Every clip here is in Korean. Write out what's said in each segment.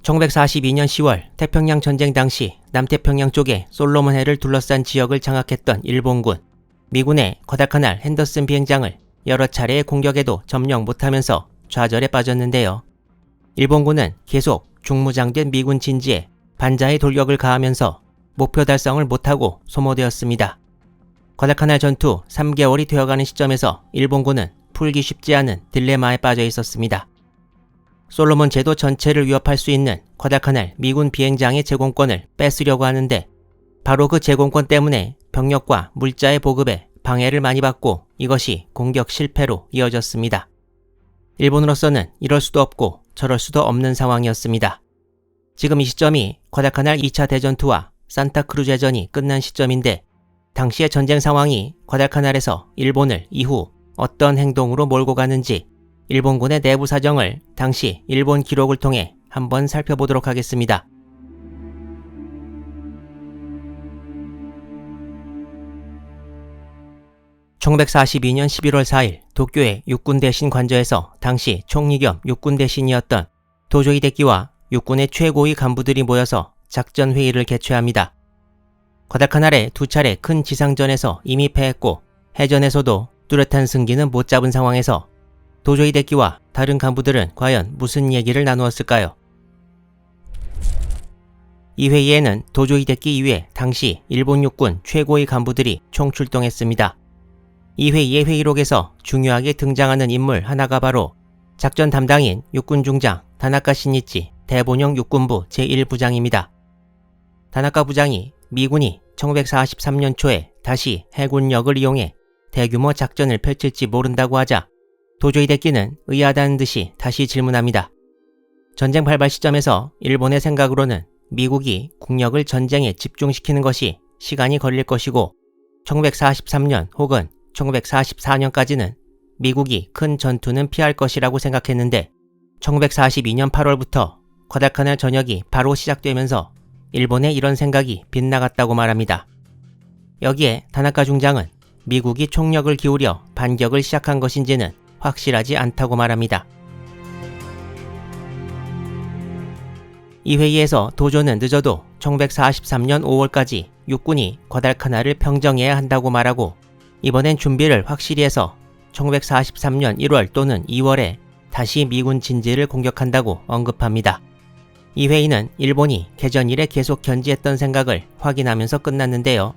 1942년 10월 태평양 전쟁 당시 남태평양 쪽에 솔로몬 해를 둘러싼 지역을 장악했던 일본군. 미군의 과다카날 핸더슨 비행장을 여러 차례의 공격에도 점령 못하면서 좌절에 빠졌는데요. 일본군은 계속 중무장된 미군 진지에 반자의 돌격을 가하면서 목표 달성을 못하고 소모되었습니다. 과다카날 전투 3개월이 되어가는 시점에서 일본군은 풀기 쉽지 않은 딜레마에 빠져 있었습니다. 솔로몬 제도 전체를 위협할 수 있는 과다카날 미군 비행장의 제공권을 뺏으려고 하는데 바로 그 제공권 때문에 병력과 물자의 보급에 방해를 많이 받고 이것이 공격 실패로 이어졌습니다. 일본으로서는 이럴 수도 없고 저럴 수도 없는 상황이었습니다. 지금 이 시점이 과다카날 2차 대전투와 산타크루즈 해전이 끝난 시점인데 당시의 전쟁 상황이 과다카날에서 일본을 이후 어떤 행동으로 몰고 가는지 일본군의 내부 사정을 당시 일본 기록을 통해 한번 살펴보도록 하겠습니다. (1942년 11월 4일) 도쿄의 육군 대신 관저에서 당시 총리 겸 육군 대신이었던 도조 히데키와 육군의 최고위 간부들이 모여서 작전 회의를 개최합니다. 과다카날에 두 차례 큰 지상전에서 이미 패했고 해전에서도 뚜렷한 승기는 못 잡은 상황에서 도조 히데키와 다른 간부들은 과연 무슨 얘기를 나누었을까요? 이 회의에는 도조 히데키 이외 당시 일본 육군 최고위 간부들이 총출동했습니다. 이 회의의 회의록에서 중요하게 등장하는 인물 하나가 바로 작전 담당인 육군 중장 다나카 신이치 대본영 육군부 제1부장입니다. 다나카 부장이 미군이 1943년 초에 다시 해군력을 이용해 대규모 작전을 펼칠지 모른다고 하자 도조 히데키는 의아하다는 듯이 다시 질문합니다. 전쟁 발발 시점에서 일본의 생각으로는 미국이 국력을 전쟁에 집중시키는 것이 시간이 걸릴 것이고 1943년 혹은 1944년까지는 미국이 큰 전투는 피할 것이라고 생각했는데 1942년 8월부터 과다카날 전역이 바로 시작되면서 일본의 이런 생각이 빗나갔다고 말합니다. 여기에 다나카 중장은 미국이 총력을 기울여 반격을 시작한 것인지는 확실하지 않다고 말합니다. 이 회의에서 도조는 늦어도 1943년 5월까지 육군이 과달카날을 평정해야 한다고 말하고 이번엔 준비를 확실히 해서 1943년 1월 또는 2월에 다시 미군 진지를 공격한다고 언급합니다. 이 회의는 일본이 개전 이래 계속 견지했던 생각을 확인하면서 끝났는데요.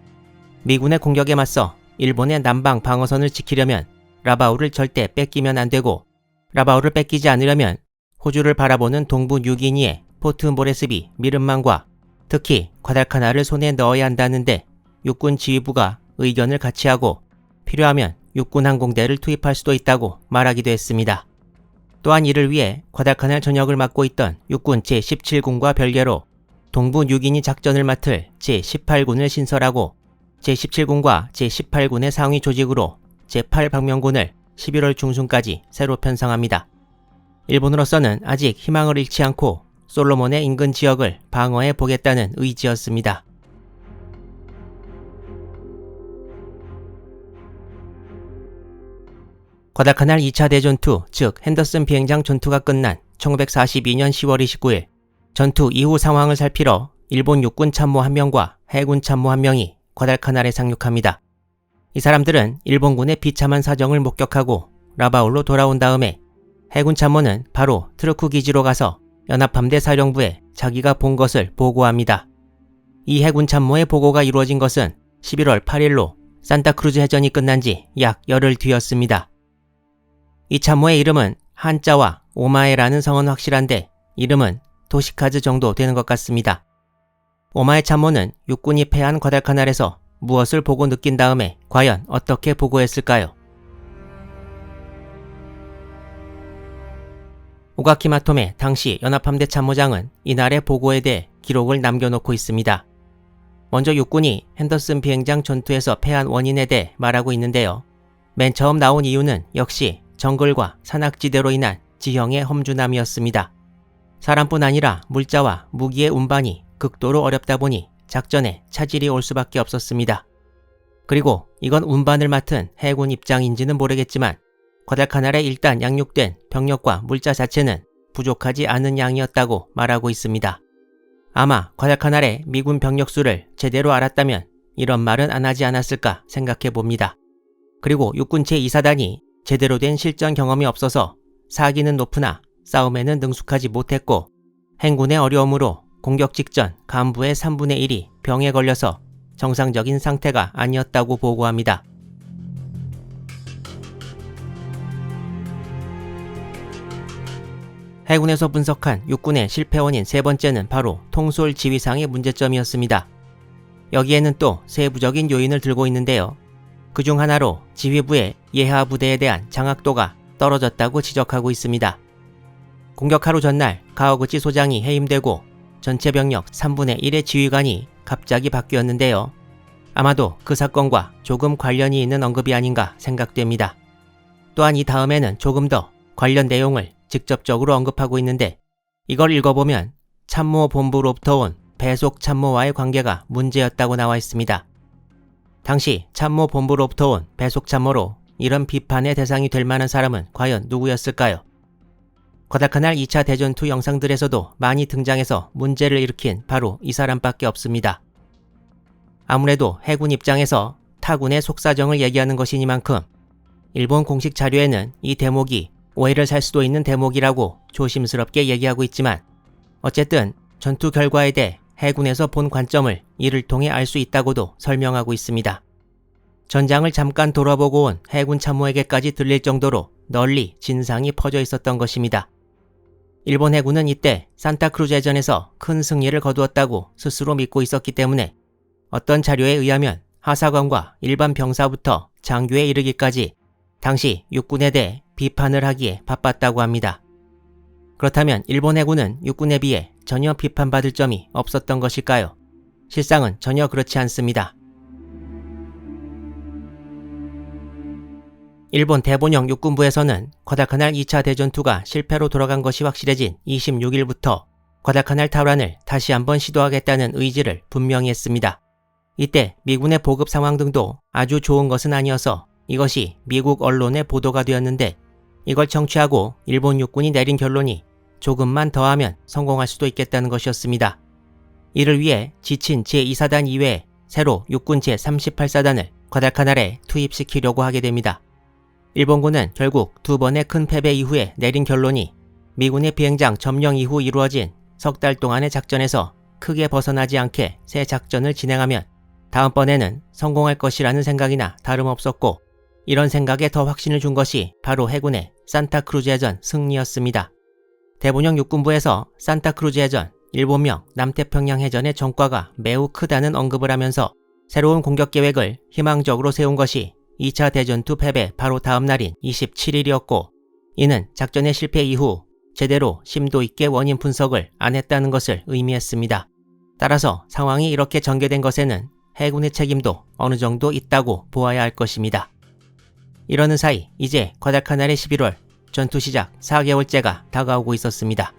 미군의 공격에 맞서 일본의 남방 방어선을 지키려면 라바우를 절대 뺏기면 안 되고 라바우를 뺏기지 않으려면 호주를 바라보는 동부 뉴기니의 포트 모레스비 미름만과 특히 과달카날을 손에 넣어야 한다는데 육군 지휘부가 의견을 같이 하고 필요하면 육군 항공대를 투입할 수도 있다고 말하기도 했습니다. 또한 이를 위해 과달카날 전역을 맡고 있던 육군 제17군과 별개로 동부 뉴기니 작전을 맡을 제18군을 신설하고 제17군과 제18군의 상위 조직으로 제8방면군을 11월 중순까지 새로 편성합니다. 일본으로서는 아직 희망을 잃지 않고 솔로몬의 인근 지역을 방어해 보겠다는 의지였습니다. 과달카날 2차 대전투, 즉 핸더슨 비행장 전투가 끝난 1942년 10월 29일 전투 이후 상황을 살피러 일본 육군 참모 1명과 해군 참모 1명이 과달카날에 상륙합니다. 이 사람들은 일본군의 비참한 사정을 목격하고 라바울로 돌아온 다음에 해군 참모는 바로 트루크 기지로 가서 연합함대 사령부에 자기가 본 것을 보고합니다. 이 해군 참모의 보고가 이루어진 것은 11월 8일로 산타크루즈 해전이 끝난 지 약 열흘 뒤였습니다. 이 참모의 이름은 한자와 오마에라는 성은 확실한데 이름은 도시카즈 정도 되는 것 같습니다. 오마에 참모는 육군이 패한 과달카날에서 무엇을 보고 느낀 다음에 과연 어떻게 보고했을까요? 오가키마토메 당시 연합함대 참모장은 이날의 보고에 대해 기록을 남겨놓고 있습니다. 먼저 육군이 핸더슨 비행장 전투에서 패한 원인에 대해 말하고 있는데요. 맨 처음 나온 이유는 역시 정글과 산악지대로 인한 지형의 험준함이었습니다. 사람뿐 아니라 물자와 무기의 운반이 극도로 어렵다 보니 작전에 차질이 올 수밖에 없었습니다. 그리고 이건 운반을 맡은 해군 입장인지는 모르겠지만 과달카날에 일단 양육된 병력과 물자 자체는 부족하지 않은 양이었다고 말하고 있습니다. 아마 과달카날의 미군 병력 수를 제대로 알았다면 이런 말은 안 하지 않았을까 생각해 봅니다. 그리고 육군 제2사단이 제대로 된 실전 경험이 없어서 사기는 높으나 싸움에는 능숙하지 못했고 행군의 어려움으로 공격 직전 간부의 3분의 1이 병에 걸려서 정상적인 상태가 아니었다고 보고합니다. 해군에서 분석한 육군의 실패 원인 세 번째는 바로 통솔 지휘상의 문제점이었습니다. 여기에는 또 세부적인 요인을 들고 있는데요. 그중 하나로 지휘부의 예하 부대에 대한 장악도가 떨어졌다고 지적하고 있습니다. 공격 하루 전날 가와구치 소장이 해임되고 전체 병력 3분의 1의 지휘관이 갑자기 바뀌었는데요. 아마도 그 사건과 조금 관련이 있는 언급이 아닌가 생각됩니다. 또한 이 다음에는 조금 더 관련 내용을 직접적으로 언급하고 있는데 이걸 읽어보면 참모본부로부터 온 배속 참모와의 관계가 문제였다고 나와 있습니다. 당시 참모본부로부터 온 배속 참모로 이런 비판의 대상이 될 만한 사람은 과연 누구였을까요? 과달카날 2차 대전투 영상들에서도 많이 등장해서 문제를 일으킨 바로 이 사람밖에 없습니다. 아무래도 해군 입장에서 타군의 속사정을 얘기하는 것이니만큼 일본 공식 자료에는 이 대목이 오해를 살 수도 있는 대목이라고 조심스럽게 얘기하고 있지만 어쨌든 전투 결과에 대해 해군에서 본 관점을 이를 통해 알 수 있다고도 설명하고 있습니다. 전장을 잠깐 돌아보고 온 해군 참모에게까지 들릴 정도로 널리 진상이 퍼져 있었던 것입니다. 일본 해군은 이때 산타크루즈 해전에서 큰 승리를 거두었다고 스스로 믿고 있었기 때문에 어떤 자료에 의하면 하사관과 일반 병사부터 장교에 이르기까지 당시 육군에 대해 비판을 하기에 바빴다고 합니다. 그렇다면 일본 해군은 육군에 비해 전혀 비판받을 점이 없었던 것일까요? 실상은 전혀 그렇지 않습니다. 일본 대본영 육군부에서는 과달카날 2차 대전투가 실패로 돌아간 것이 확실해진 26일부터 과달카날 탈환을 다시 한번 시도하겠다는 의지를 분명히 했습니다. 이때 미군의 보급 상황 등도 아주 좋은 것은 아니어서 이것이 미국 언론에 보도가 되었는데 이걸 청취하고 일본 육군이 내린 결론이 조금만 더 하면 성공할 수도 있겠다는 것이었습니다. 이를 위해 지친 제2사단 이외에 새로 육군 제38사단을 과달카날에 투입시키려고 하게 됩니다. 일본군은 결국 두 번의 큰 패배 이후에 내린 결론이 미군의 비행장 점령 이후 이루어진 석 달 동안의 작전에서 크게 벗어나지 않게 새 작전을 진행하면 다음번에는 성공할 것이라는 생각이나 다름없었고 이런 생각에 더 확신을 준 것이 바로 해군의 산타크루즈 해전 승리였습니다. 대본영 육군부에서 산타크루즈 해전, 일본명 남태평양 해전의 전과가 매우 크다는 언급을 하면서 새로운 공격 계획을 희망적으로 세운 것이 2차 대전투 패배 바로 다음 날인 27일이었고 이는 작전의 실패 이후 제대로 심도 있게 원인 분석을 안 했다는 것을 의미했습니다. 따라서 상황이 이렇게 전개된 것에는 해군의 책임도 어느 정도 있다고 보아야 할 것입니다. 이러는 사이 이제 과달카날의 11월 전투 시작 4개월째가 다가오고 있었습니다.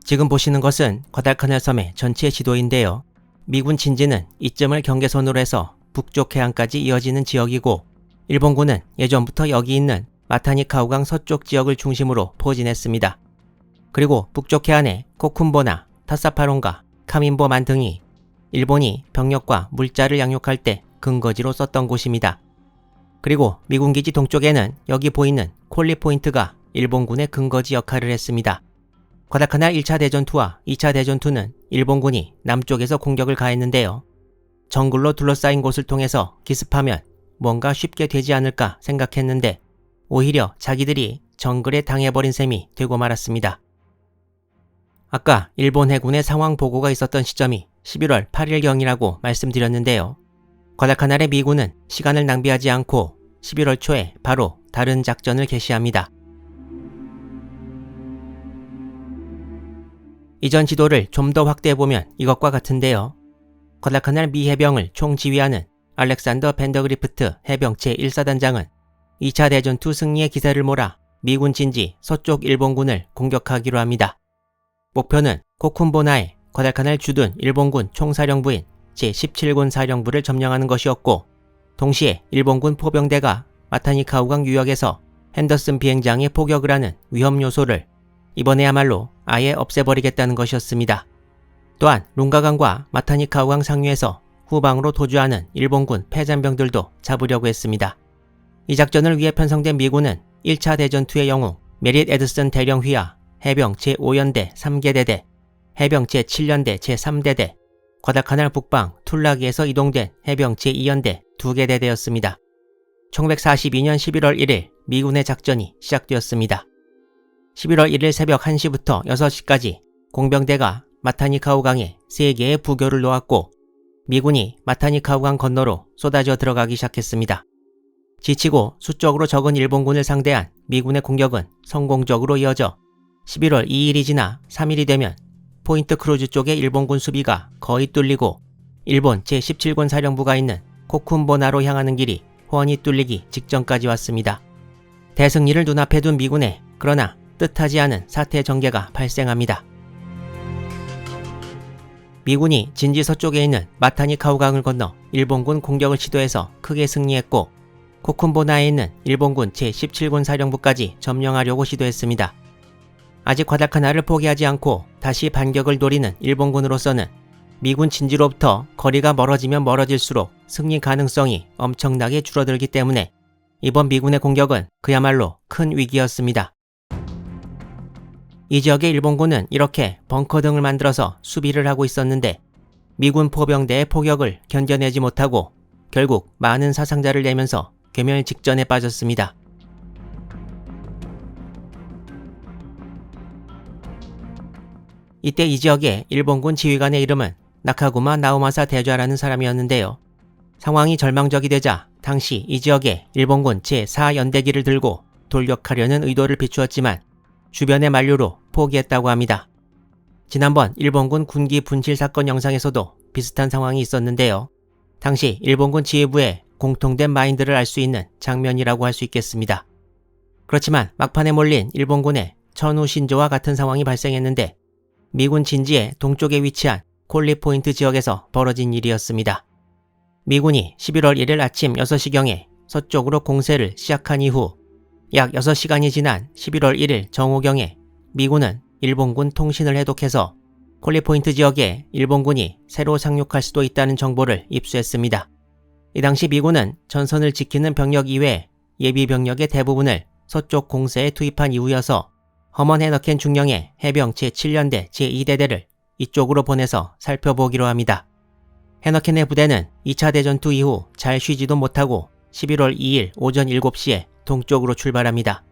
지금 보시는 것은 과달카날 섬의 전체 지도인데요. 미군 진지는 이점을 경계선으로 해서 북쪽 해안까지 이어지는 지역이고 일본군은 예전부터 여기 있는 마타니카우강 서쪽 지역을 중심으로 포진했습니다. 그리고 북쪽 해안에 코쿤보나 타사파론가 카민보만 등이 일본이 병력과 물자를 양육할 때 근거지로 썼던 곳입니다. 그리고 미군기지 동쪽에는 여기 보이는 콜리포인트가 일본군의 근거지 역할을 했습니다. 과달카날 1차 대전투와 2차 대전투는 일본군이 남쪽에서 공격을 가했는데요. 정글로 둘러싸인 곳을 통해서 기습하면 뭔가 쉽게 되지 않을까 생각했는데 오히려 자기들이 정글에 당해버린 셈이 되고 말았습니다. 아까 일본 해군의 상황 보고가 있었던 시점이 11월 8일경이라고 말씀드렸는데요. 과달카날의 미군은 시간을 낭비하지 않고 11월 초에 바로 다른 작전을 개시합니다. 이전 지도를 좀 더 확대해보면 이것과 같은데요. 과달카날 미 해병을 총지휘하는 알렉산더 벤더그리프트 해병 제1사단장은 2차 대전투 승리의 기세를 몰아 미군 진지 서쪽 일본군을 공격하기로 합니다. 목표는 코쿤보나의 과달카날 주둔 일본군 총사령부인 제17군 사령부를 점령하는 것이었고, 동시에 일본군 포병대가 마타니카우강 유역에서 핸더슨 비행장에 포격을 하는 위험 요소를 이번에야말로 아예 없애버리겠다는 것이었습니다. 또한 룽가강과 마타니카우강 상류에서 후방으로 도주하는 일본군 패잔병들도 잡으려고 했습니다. 이 작전을 위해 편성된 미군은 1차 대전투의 영웅 메릿 에드슨 대령휘하 해병 제5연대 3개대대, 해병 제7연대 제3대대, 과달카날 북방 툴라기에서 이동된 해병 제2연대 2개대대였습니다. 1942년 11월 1일 미군의 작전이 시작되었습니다. 11월 1일 새벽 1시부터 6시까지 공병대가 마타니카우강에 3개의 부교를 놓았고, 미군이 마타니카우강 건너로 쏟아져 들어가기 시작했습니다. 지치고 수적으로 적은 일본군을 상대한 미군의 공격은 성공적으로 이어져 11월 2일이 지나 3일이 되면 포인트 크루즈 쪽의 일본군 수비가 거의 뚫리고, 일본 제17군 사령부가 있는 코쿤보나로 향하는 길이 훤히 뚫리기 직전까지 왔습니다. 대승리를 눈앞에 둔 미군에 그러나 뜻하지 않은 사태 전개가 발생합니다. 미군이 진지 서쪽에 있는 마타니카우강을 건너 일본군 공격을 시도해서 크게 승리했고, 코쿤보나에 있는 일본군 제17군 사령부까지 점령하려고 시도했습니다. 아직 과달카날을 포기하지 않고 다시 반격을 노리는 일본군으로서는 미군 진지로부터 거리가 멀어지면 멀어질수록 승리 가능성이 엄청나게 줄어들기 때문에 이번 미군의 공격은 그야말로 큰 위기였습니다. 이 지역의 일본군은 이렇게 벙커 등을 만들어서 수비를 하고 있었는데, 미군 포병대의 포격을 견뎌내지 못하고 결국 많은 사상자를 내면서 괴멸 직전에 빠졌습니다. 이때 이 지역의 일본군 지휘관의 이름은 나카구마 나오마사 대좌라는 사람이었는데요. 상황이 절망적이 되자 당시 이 지역에 일본군 제4연대기를 들고 돌격하려는 의도를 비추었지만 주변의 만류로 포기했다고 합니다. 지난번 일본군 군기 분실 사건 영상에서도 비슷한 상황이 있었는데요. 당시 일본군 지휘부의 공통된 마인드를 알 수 있는 장면이라고 할 수 있겠습니다. 그렇지만 막판에 몰린 일본군의 천우 신조와 같은 상황이 발생했는데, 미군 진지의 동쪽에 위치한 콜리 포인트 지역에서 벌어진 일이었습니다. 미군이 11월 1일 아침 6시경에 서쪽으로 공세를 시작한 이후 약 6시간이 지난 11월 1일 정오경에 미군은 일본군 통신을 해독해서 콜리 포인트 지역에 일본군이 새로 상륙할 수도 있다는 정보를 입수했습니다. 이 당시 미군은 전선을 지키는 병력 이외에 예비 병력의 대부분을 서쪽 공세에 투입한 이후여서 허먼 헤너켄 중령의 해병 제7연대 제2대대를 이쪽으로 보내서 살펴보기로 합니다. 헤너켄의 부대는 2차 대전투 이후 잘 쉬지도 못하고 11월 2일 오전 7시에 동쪽으로 출발합니다.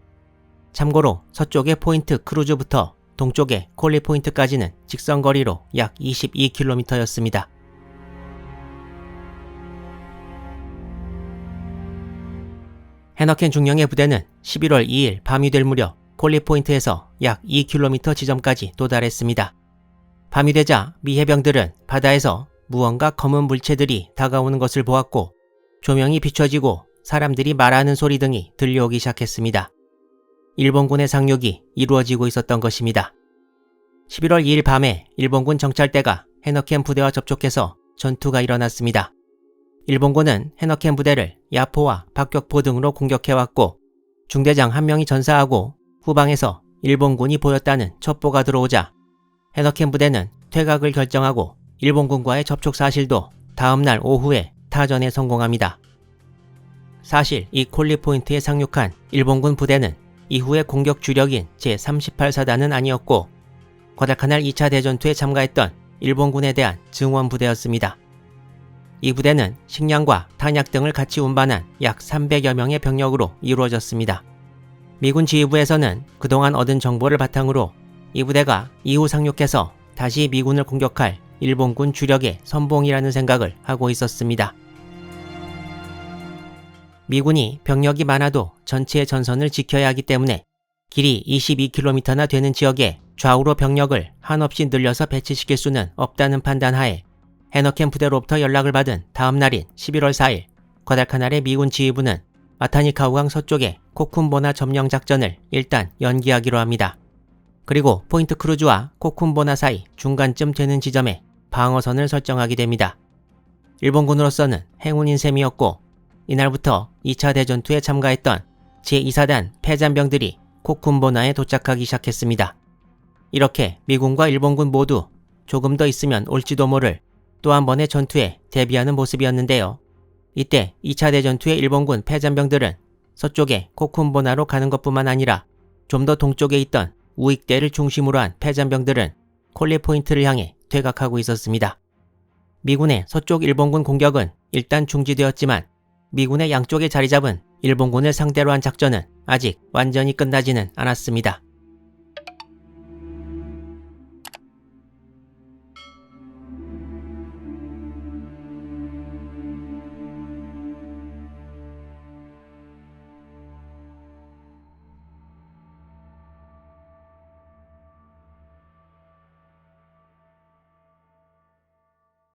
참고로 서쪽의 포인트 크루즈부터 동쪽의 콜리 포인트까지는 직선거리로 약 22km였습니다. 헤너켄 중령의 부대는 11월 2일 밤이 될 무렵 콜리 포인트에서 약 2km 지점까지 도달했습니다. 밤이 되자 미 해병들은 바다에서 무언가 검은 물체들이 다가오는 것을 보았고, 조명이 비춰지고 사람들이 말하는 소리 등이 들려오기 시작했습니다. 일본군의 상륙이 이루어지고 있었던 것입니다. 11월 2일 밤에 일본군 정찰대가 헤너켄 부대와 접촉해서 전투가 일어났습니다. 일본군은 헤너켄 부대를 야포와 박격포 등으로 공격해왔고, 중대장 한 명이 전사하고 후방에서 일본군이 보였다는 첩보가 들어오자 헤너켄 부대는 퇴각을 결정하고 일본군과의 접촉 사실도 다음날 오후에 타전에 성공합니다. 사실 이 콜리 포인트에 상륙한 일본군 부대는 이후의 공격 주력인 제38사단은 아니었고, 과달카날 2차 대전투에 참가했던 일본군에 대한 증원 부대였습니다. 이 부대는 식량과 탄약 등을 같이 운반한 약 300여 명의 병력으로 이루어졌습니다. 미군 지휘부에서는 그동안 얻은 정보를 바탕으로 이 부대가 이후 상륙해서 다시 미군을 공격할 일본군 주력의 선봉이라는 생각을 하고 있었습니다. 미군이 병력이 많아도 전체의 전선을 지켜야 하기 때문에 길이 22km나 되는 지역에 좌우로 병력을 한없이 늘려서 배치시킬 수는 없다는 판단하에 헤너켄 부대로부터 연락을 받은 다음 날인 11월 4일 과달카날의 미군 지휘부는 마타니카우강 서쪽의 코쿤보나 점령 작전을 일단 연기하기로 합니다. 그리고 포인트 크루즈와 코쿤보나 사이 중간쯤 되는 지점에 방어선을 설정하게 됩니다. 일본군으로서는 행운인 셈이었고 이날부터 2차 대전투에 참가했던 제2사단 패잔병들이 코쿤보나에 도착하기 시작했습니다. 이렇게 미군과 일본군 모두 조금 더 있으면 올지도 모를 또 한 번의 전투에 대비하는 모습이었는데요. 이때 2차 대전투의 일본군 패잔병들은 서쪽에 코쿤보나로 가는 것뿐만 아니라 좀 더 동쪽에 있던 우익대를 중심으로 한 패잔병들은 콜리 포인트를 향해 퇴각하고 있었습니다. 미군의 서쪽 일본군 공격은 일단 중지되었지만 미군의 양쪽에 자리 잡은 일본군을 상대로 한 작전은 아직 완전히 끝나지는 않았습니다.